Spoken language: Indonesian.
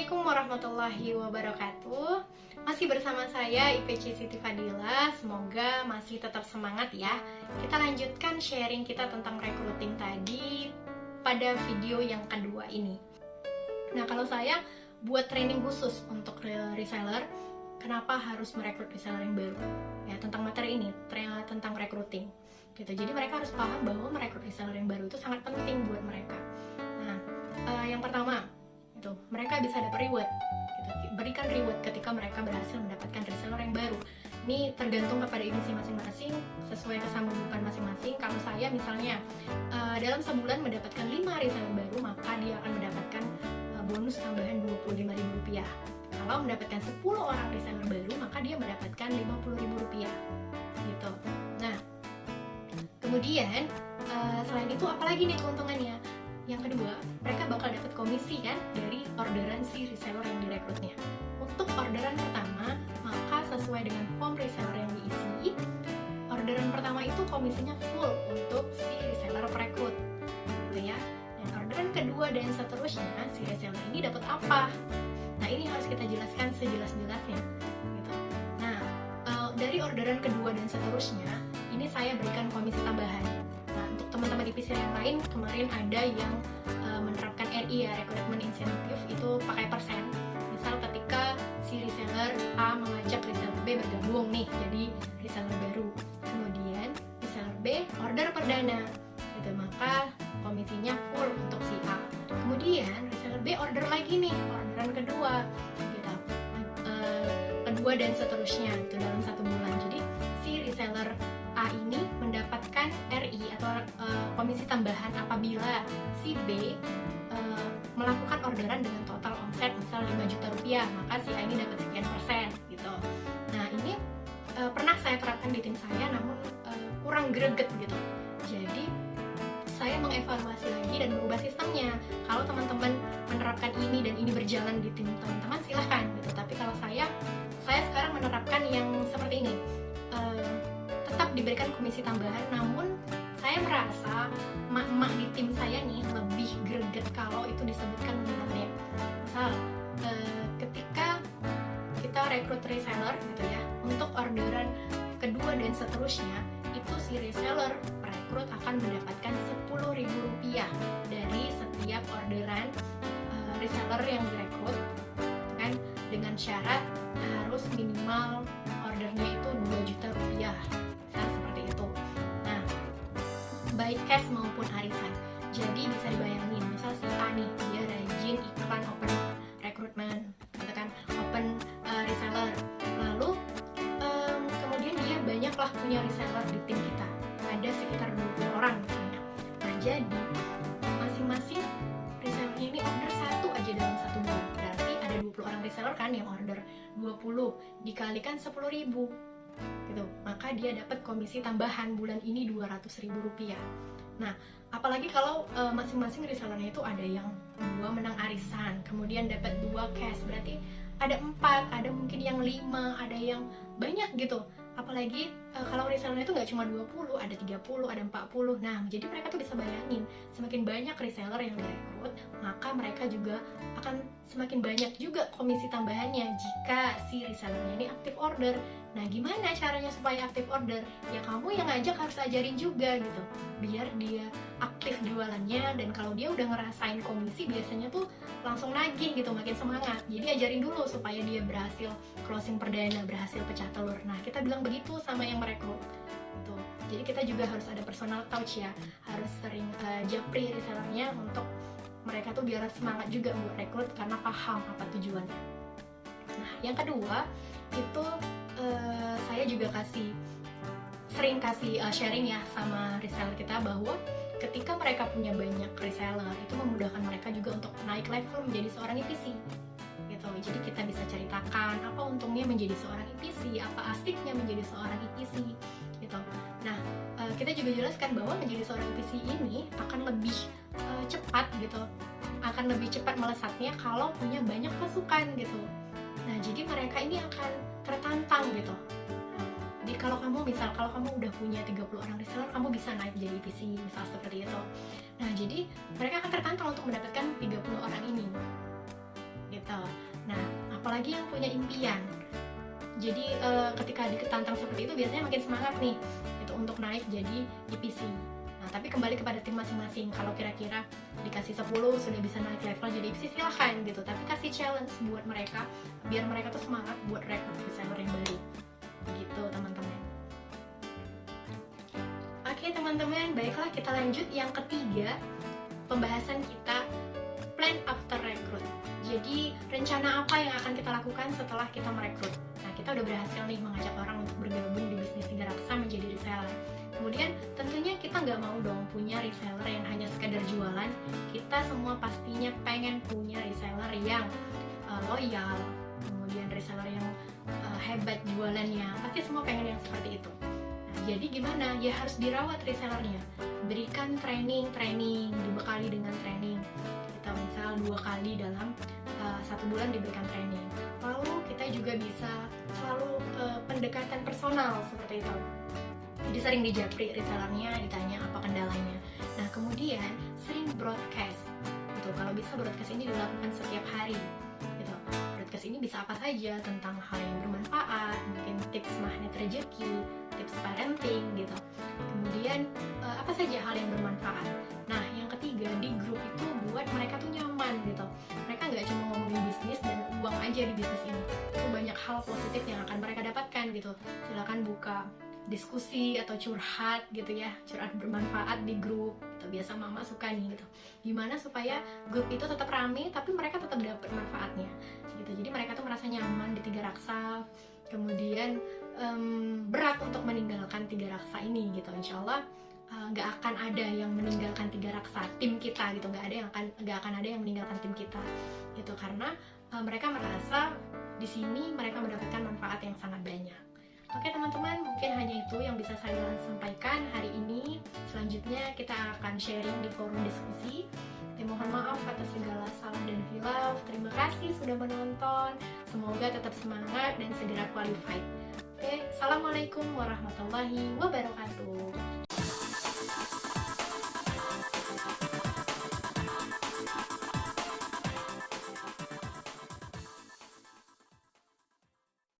Assalamualaikum warahmatullahi wabarakatuh. Masih bersama saya IPC Siti Fadila. Semoga masih tetap semangat ya. Kita lanjutkan sharing kita tentang recruiting tadi pada video yang kedua ini. Nah, kalau saya buat training khusus untuk reseller, kenapa harus merekrut reseller yang baru? Ya, tentang materi ini, tentang recruiting. Gitu. Jadi mereka harus paham bahwa merekrut reseller yang baru itu sangat penting buat mereka. Nah, yang pertama itu mereka bisa dapat reward gitu. Berikan reward ketika mereka berhasil mendapatkan reseller yang baru. Ini tergantung kepada edisi masing-masing, sesuai kesanggupan masing-masing. Kalau saya misalnya dalam sebulan mendapatkan 5 reseller baru, maka dia akan mendapatkan bonus tambahan Rp25.000. Kalau mendapatkan 10 orang reseller baru, maka dia mendapatkan Rp50.000 gitu. Nah, kemudian selain itu apalagi nih keuntungannya? Yang kedua, mereka bakal dapat komisi kan dari orderan si reseller yang direkrutnya. Untuk orderan pertama, maka sesuai dengan form reseller yang diisi, orderan pertama itu komisinya full untuk si reseller perekrut, gitu ya. Dan orderan kedua dan seterusnya, si reseller ini dapat apa? Nah, ini harus kita jelaskan sejelas-jelasnya, gitu. Nah, dari orderan kedua dan seterusnya, ini saya berikan komisi tambahan. Teman-teman IPC yang lain kemarin ada yang menerapkan RI ya, Recruitment Incentive, itu pakai persen. Misal ketika si reseller A mengajak reseller B bergabung nih jadi reseller baru, kemudian reseller B order perdana gitu, maka komisinya full untuk si A. Kemudian reseller B order lagi nih, orderan kedua gitu, kedua dan seterusnya itu dalam 1 bulan. Jadi si reseller A ini mendapatkan RI atau komisi tambahan apabila si B melakukan orderan dengan total omset misal Rp5 juta, maka si A ini dapat sekian persen gitu. Nah, ini pernah saya terapkan di tim saya, namun kurang greget gitu. Jadi saya mengevaluasi lagi dan merubah sistemnya. Kalau teman-teman menerapkan ini dan ini berjalan di tim teman-teman, silahkan gitu. Tapi kalau saya sekarang menerapkan yang seperti ini. Tetap diberikan komisi tambahan, namun saya merasa emak-emak di tim saya nih lebih greget kalau itu disebutkan nominalnya. Misal ketika kita rekrut reseller gitu ya, untuk orderan kedua dan seterusnya, itu si reseller perekrut akan mendapatkan Rp10.000 dari setiap orderan reseller yang direkrut kan, dengan syarat harus minimal ordernya itu Rp2 juta, seperti itu. Nah, baik cash maupun arisan. Jadi bisa dibayangin, misal si A nih, dia rajin iklan open recruitment, gitu kan, open reseller. Lalu kemudian dia banyaklah punya reseller di tim kita. Ada sekitar 20 orang misalnya. Nah, jadi masing-masing resellernya ini order 1 aja dalam 1 bulan. Berarti ada 20 orang reseller kan yang order 20 dikalikan 10.000 gitu, maka dia dapat komisi tambahan bulan ini Rp200.000. Nah, apalagi kalau masing-masing resellernya itu ada yang 2 menang arisan, kemudian dapat 2 cash, berarti ada 4, ada mungkin yang 5, ada yang banyak gitu. Apalagi kalau resellernya itu nggak cuma 20, ada 30, ada 40. Nah, jadi mereka tuh bisa bayangin, semakin banyak reseller yang direkrut, maka mereka juga akan semakin banyak juga komisi tambahannya jika si resellernya ini aktif order. Nah, gimana caranya supaya aktif order? Ya kamu yang ngajak harus ajarin juga gitu, biar dia aktif jualannya, dan kalau dia udah ngerasain komisi biasanya tuh langsung nagih gitu, makin semangat. Jadi ajarin dulu supaya dia berhasil closing perdana, berhasil pecah telur. Nah, kita bilang begitu sama yang merekrut gitu. Jadi kita juga harus ada personal touch ya, harus sering japri resellernya untuk mereka tuh biar semangat juga buat rekrut karena paham apa tujuannya. Nah, yang kedua itu saya juga sering kasih sharing ya sama reseller kita, bahwa ketika mereka punya banyak reseller itu memudahkan mereka juga untuk naik level menjadi seorang IPC gitu. Jadi kita bisa ceritakan apa untungnya menjadi seorang IPC, apa asiknya menjadi seorang IPC gitu. Nah, kita juga jelaskan bahwa menjadi seorang IPC ini akan lebih cepat gitu, akan lebih cepat melesatnya kalau punya banyak pasukan gitu. Nah, jadi mereka ini akan tertantang gitu. Jadi kalau kamu udah punya 30 orang reseller, kamu bisa naik jadi IPC, misal seperti itu. Nah, jadi mereka akan tertantang untuk mendapatkan 30 orang ini. gitu. Nah, apalagi yang punya impian. Jadi ketika ditantang seperti itu biasanya makin semangat nih itu untuk naik jadi IPC. Nah, tapi kembali kepada tim masing-masing. Kalau kira-kira dikasih 10 sudah bisa naik level jadi IPC, silahkan gitu. Tapi kasih challenge buat mereka biar mereka tuh semangat buat rekrut reseller yang baru. Gitu, teman-teman. Oke, teman-teman, baiklah kita lanjut yang ketiga. Pembahasan kita plan after recruit. Jadi rencana apa yang akan kita lakukan setelah kita merekrut? Nah, kita udah berhasil nih mengajak orang untuk bergabung di bisnis Tiga Raksa menjadi reseller. Kemudian tentunya kita nggak mau dong punya reseller yang hanya sekadar jualan. Kita semua pastinya pengen punya reseller yang loyal, kemudian reseller yang hebat jualannya. Pasti semua pengen yang seperti itu. Nah, jadi gimana? Ya harus dirawat resellernya. Berikan training, dibekali dengan training. Kita misal 2 kali dalam 1 bulan diberikan training. Lalu kita juga bisa selalu pendekatan personal seperti itu. Jadi sering dijapri resellernya, ditanya apa kendalanya. Nah, kemudian sering broadcast. Gitu. Kalau bisa broadcast ini dilakukan setiap hari. Gitu. Broadcast ini bisa apa saja, tentang hal yang bermanfaat, mungkin tips magnet rezeki, tips parenting gitu. Kemudian apa saja hal yang bermanfaat. Nah, yang ketiga, di grup itu buat mereka tuh nyaman gitu. Mereka nggak cuma ngomongin bisnis dan uang aja di bisnis ini. Itu banyak hal positif yang akan mereka dapatkan gitu. Silakan buka diskusi atau curhat gitu ya, curhat bermanfaat di grup gitu. Biasa mama suka nih gitu, gimana supaya grup itu tetap rame tapi mereka tetap dapat manfaatnya gitu. Jadi mereka tuh merasa nyaman di Tiga Raksa, kemudian berat untuk meninggalkan Tiga Raksa ini gitu. Insya Allah nggak akan ada yang meninggalkan Tiga Raksa, tim kita gitu, nggak akan ada yang meninggalkan tim kita gitu, karena mereka merasa di sini mereka mendapatkan manfaat yang sangat banyak. Oke teman-teman, mungkin hanya itu yang bisa saya sampaikan hari ini. Selanjutnya kita akan sharing di forum diskusi. Mohon maaf atas segala salah dan hilaf. Terima kasih sudah menonton. Semoga tetap semangat dan segera qualified. Oke, assalamualaikum warahmatullahi wabarakatuh.